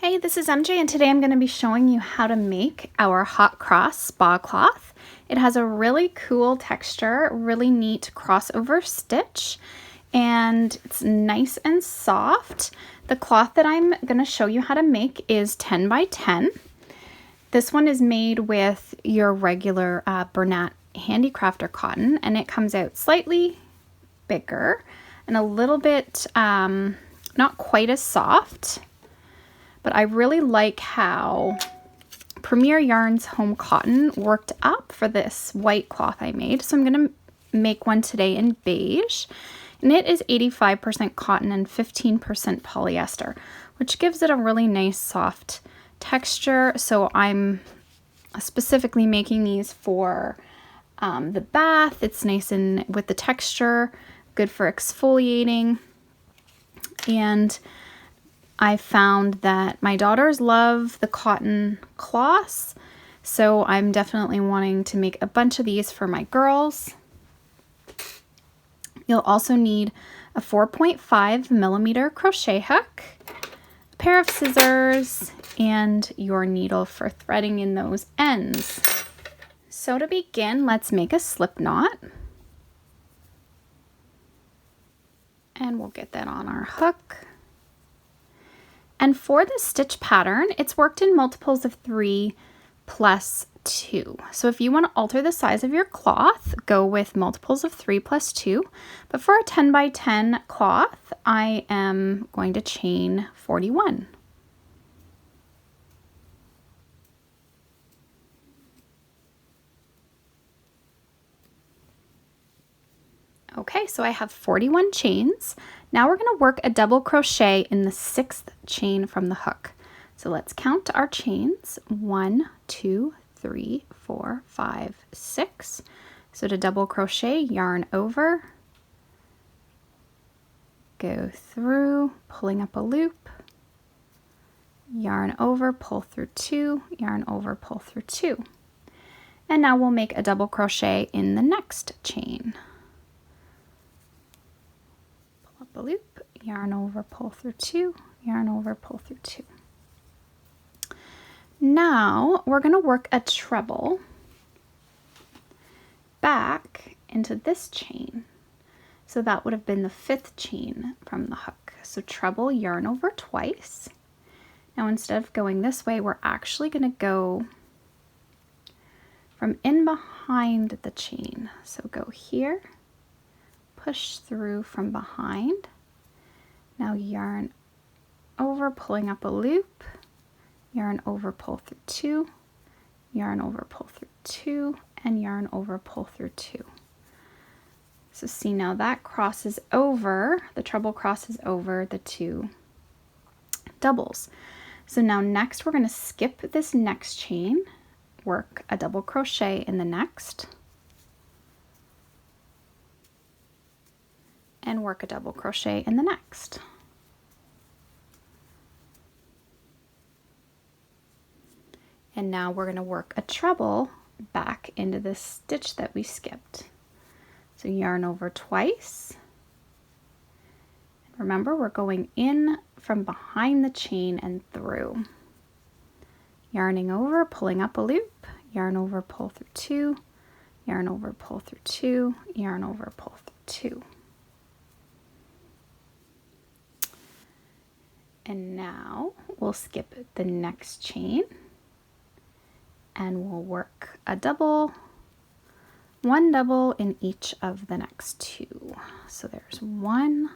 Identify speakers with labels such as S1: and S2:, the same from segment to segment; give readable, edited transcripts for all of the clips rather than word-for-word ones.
S1: Hey, this is MJ and today I'm going to be showing you how to make our hot cross spa cloth. It has a really cool texture, really neat crossover stitch, and it's nice and soft. The cloth that I'm going to show you how to make is 10 by 10. This one is made with your regular Bernat Handicrafter cotton, and it comes out slightly bigger and a little bit not quite as soft. But I really like how Premier Yarns Home Cotton worked up for this white cloth I made. So I'm going to make one today in beige. And it is 85% cotton and 15% polyester, which gives it a really nice soft texture. So I'm specifically making these for the bath. It's nice and with the texture, good for exfoliating. And I found that my daughters love the cotton cloths, so I'm definitely wanting to make a bunch of these for my girls. You'll also need a 4.5 millimeter crochet hook, a pair of scissors, and your needle for threading in those ends. So to begin, let's make a slip knot. And we'll get that on our hook. And for the stitch pattern, it's worked in multiples of 3 plus 2. So if you want to alter the size of your cloth, go with multiples of 3 plus 2. But for a 10 by 10 cloth, I am going to chain 41. Okay, so I have 41 chains. Now we're going to work a double crochet in the 6th chain from the hook. So let's count our chains. 1, 2, 3, 4, 5, 6. So to double crochet, yarn over, go through, pulling up a loop, yarn over, pull through 2, yarn over, pull through 2. And now we'll make a double crochet in the next chain. A loop, yarn over, pull through 2, yarn over, pull through 2. Now we're going to work a treble back into this chain. So that would have been the 5th chain from the hook. So treble, yarn over twice. Now instead of going this way, we're actually going to go from in behind the chain. So go here, push through from behind. Now yarn over, pulling up a loop, yarn over, pull through 2, yarn over, pull through 2, and yarn over, pull through 2. So see, now that crosses over, the treble crosses over the 2 doubles. So now next we're going to skip this next chain, work a double crochet in the next, and work a double crochet in the next. And now we're going to work a treble back into this stitch that we skipped. So yarn over twice. Remember, we're going in from behind the chain and through. Yarning over, pulling up a loop, yarn over, pull through 2, yarn over, pull through 2, yarn over, pull through 2. And now we'll skip the next chain and we'll work a double, one double in each of the next 2. So there's 1,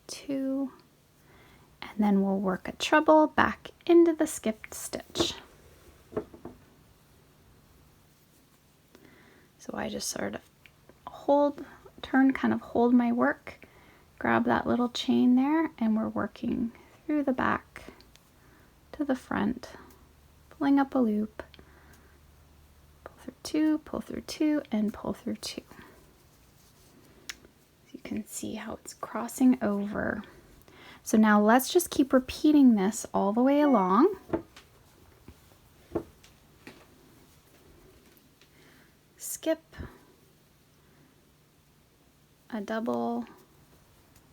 S1: 2, and then we'll work a treble back into the skipped stitch. So I just sort of kind of hold my work, grab that little chain there, and we're working through the back to the front, pulling up a loop, pull through 2, and pull through 2. So you can see how it's crossing over. So now let's just keep repeating this all the way along. Skip, a double,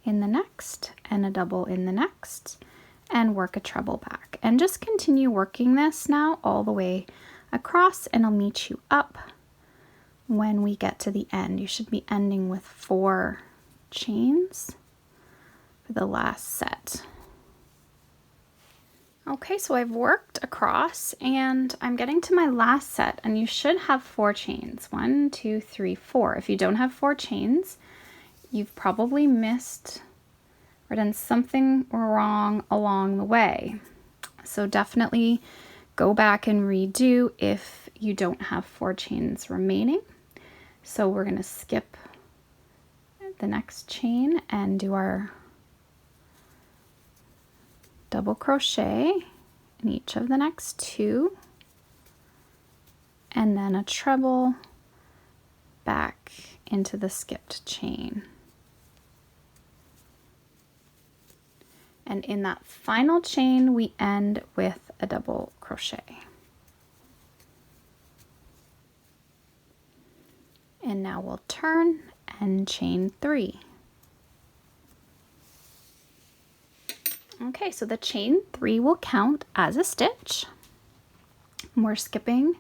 S1: in the next, and a double in the next, and work a treble back. And just continue working this now all the way across, and I'll meet you up when we get to the end. You should be ending with 4 chains for the last set. Okay, so I've worked across and I'm getting to my last set, and you should have 4 chains. 1, 2, 3, 4. If you don't have 4 chains, you've probably missed or done something wrong along the way. So definitely go back and redo if you don't have 4 chains remaining. So we're going to skip the next chain and do our double crochet in each of the next 2, and then a treble back into the skipped chain. And in that final chain, we end with a double crochet. And now we'll turn and chain 3. Okay, so the chain 3 will count as a stitch. We're skipping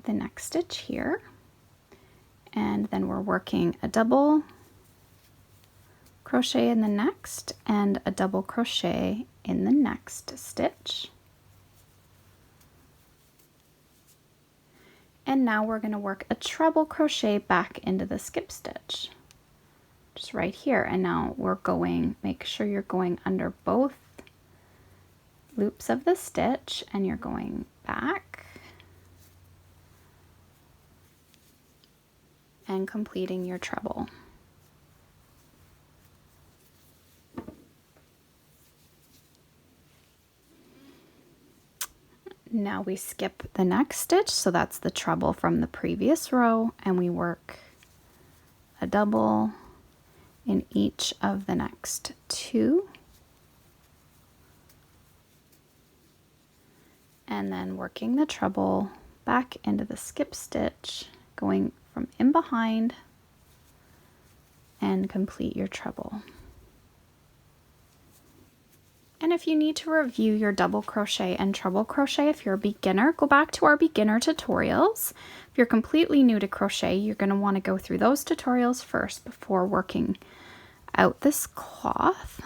S1: the next stitch here, and then we're working a double crochet in the next and a double crochet in the next stitch. And now we're going to work a treble crochet back into the skip stitch. Just right here, and now we're going, make sure you're going under both loops of the stitch, and you're going back and completing your treble. Now we skip the next stitch, so that's the treble from the previous row, and we work a double in each of the next 2, and then working the treble back into the skip stitch, going from in behind, and complete your treble. And if you need to review your double crochet and treble crochet, if you're a beginner, go back to our beginner tutorials. If you're completely new to crochet, you're going to want to go through those tutorials first before working out this cloth.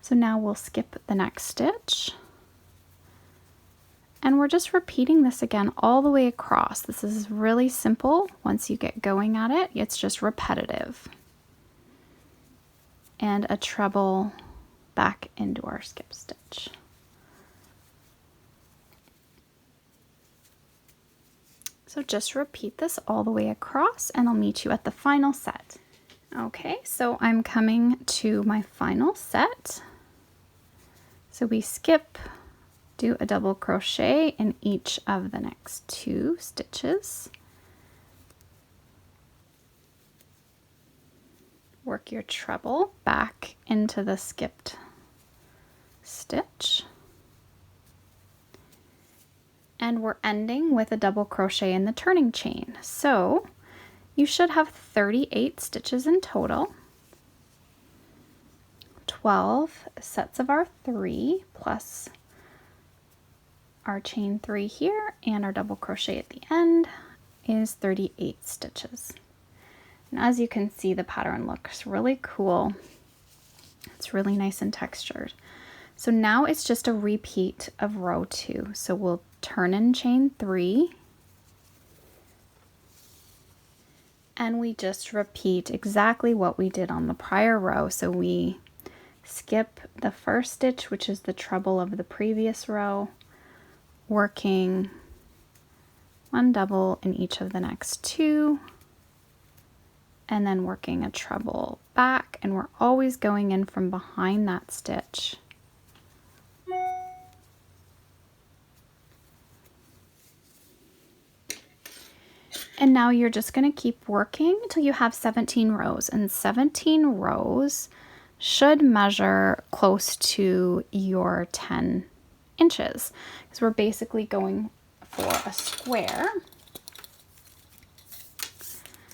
S1: So now we'll skip the next stitch, and we're just repeating this again all the way across. This is really simple. Once you get going at it, it's just repetitive. And a treble back into our skip stitch. So just repeat this all the way across, and I'll meet you at the final set. Okay, so I'm coming to my final set. So we skip, do a double crochet in each of the next 2 stitches. Work your treble back into the skipped stitch. And we're ending with a double crochet in the turning chain. So you should have 38 stitches in total. 12 sets of our 3 plus our chain 3 here and our double crochet at the end is 38 stitches. And as you can see, the pattern looks really cool. It's really nice and textured. So now it's just a repeat of row 2. So we'll turn and chain 3, and we just repeat exactly what we did on the prior row. So we skip the first stitch, which is the treble of the previous row, working 1 double in each of the next 2, and then working a treble back, and we're always going in from behind that stitch. And now you're just going to keep working until you have 17 rows, and 17 rows should measure close to your 10 inches, because we're basically going for a square.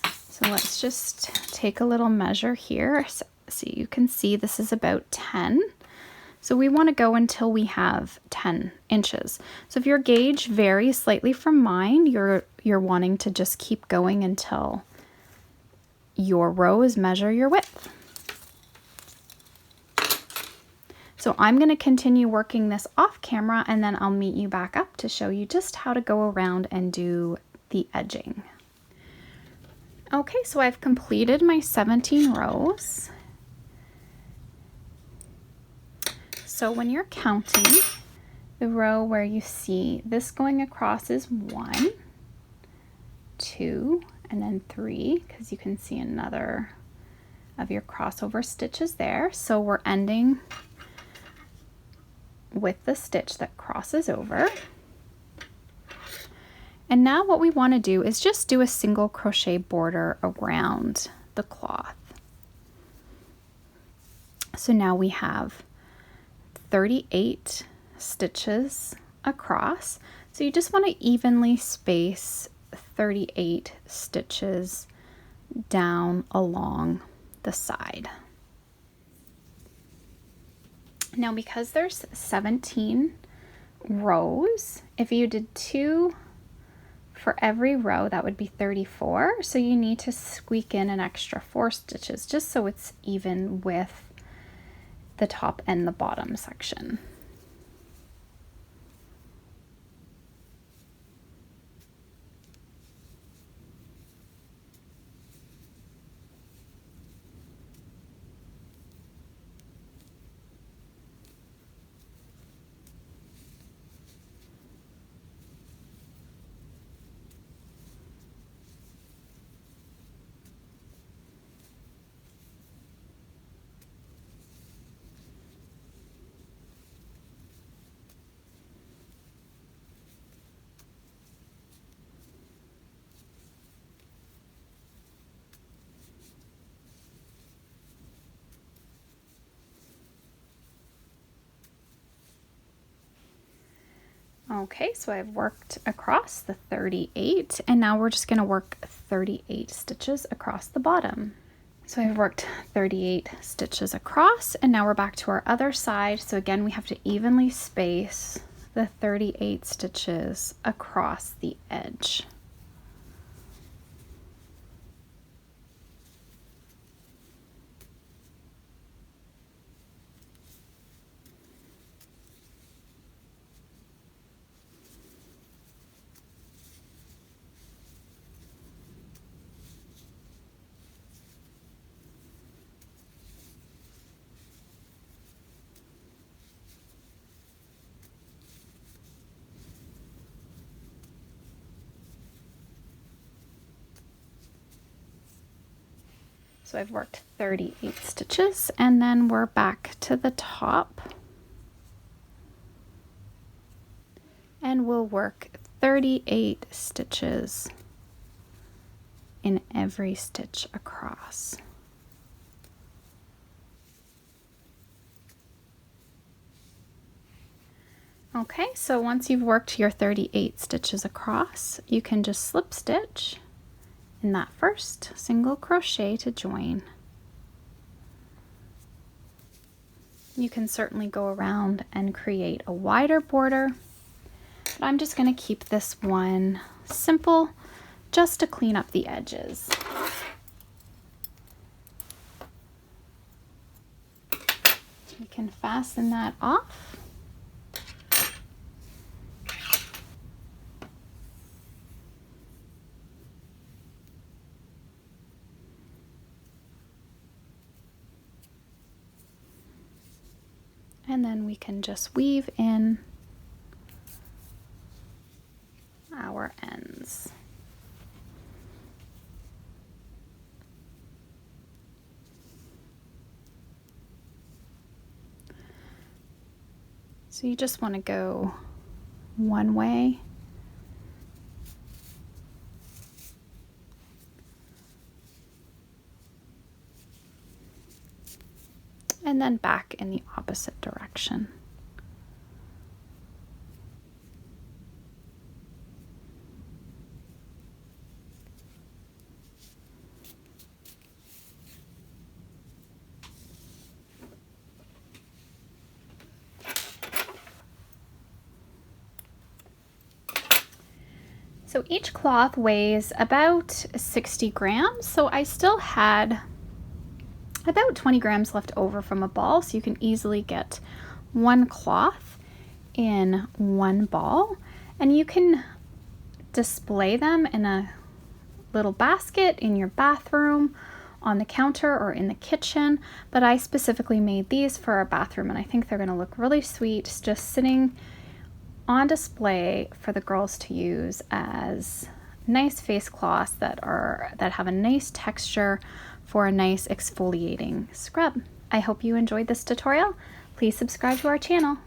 S1: So let's just take a little measure here. So you can see this is about 10. So we want to go until we have 10 inches. So if your gauge varies slightly from mine, you're wanting to just keep going until your rows measure your width. So I'm going to continue working this off camera, and then I'll meet you back up to show you just how to go around and do the edging. Okay, so I've completed my 17 rows. So when you're counting, the row where you see this going across is 1, 2, and then 3, because you can see another of your crossover stitches there. So we're ending with the stitch that crosses over. And now what we want to do is just do a single crochet border around the cloth. So now we have 38 stitches across. So you just want to evenly space 38 stitches down along the side. Now because there's 17 rows, if you did 2 for every row, that would be 34. So you need to squeak in an extra 4 stitches just so it's even with the top and the bottom section. Okay, so I've worked across the 38, and now we're just going to work 38 stitches across the bottom. So I've worked 38 stitches across, and now we're back to our other side. So again, we have to evenly space the 38 stitches across the edge. So I've worked 38 stitches, and then we're back to the top, and we'll work 38 stitches in every stitch across. Okay, so once you've worked your 38 stitches across, you can just slip stitch in that first single crochet to join. You can certainly go around and create a wider border, but I'm just going to keep this one simple just to clean up the edges. You can fasten that off. And then we can just weave in our ends. So you just want to go one way and then back in the opposite direction. So each cloth weighs about 60 grams, so I still had about 20 grams left over from a ball, so you can easily get one cloth in one ball, and you can display them in a little basket in your bathroom, on the counter, or in the kitchen. But I specifically made these for our bathroom, and I think they're going to look really sweet just sitting on display for the girls to use as nice face cloths that have a nice texture for a nice exfoliating scrub. I hope you enjoyed this tutorial. Please subscribe to our channel.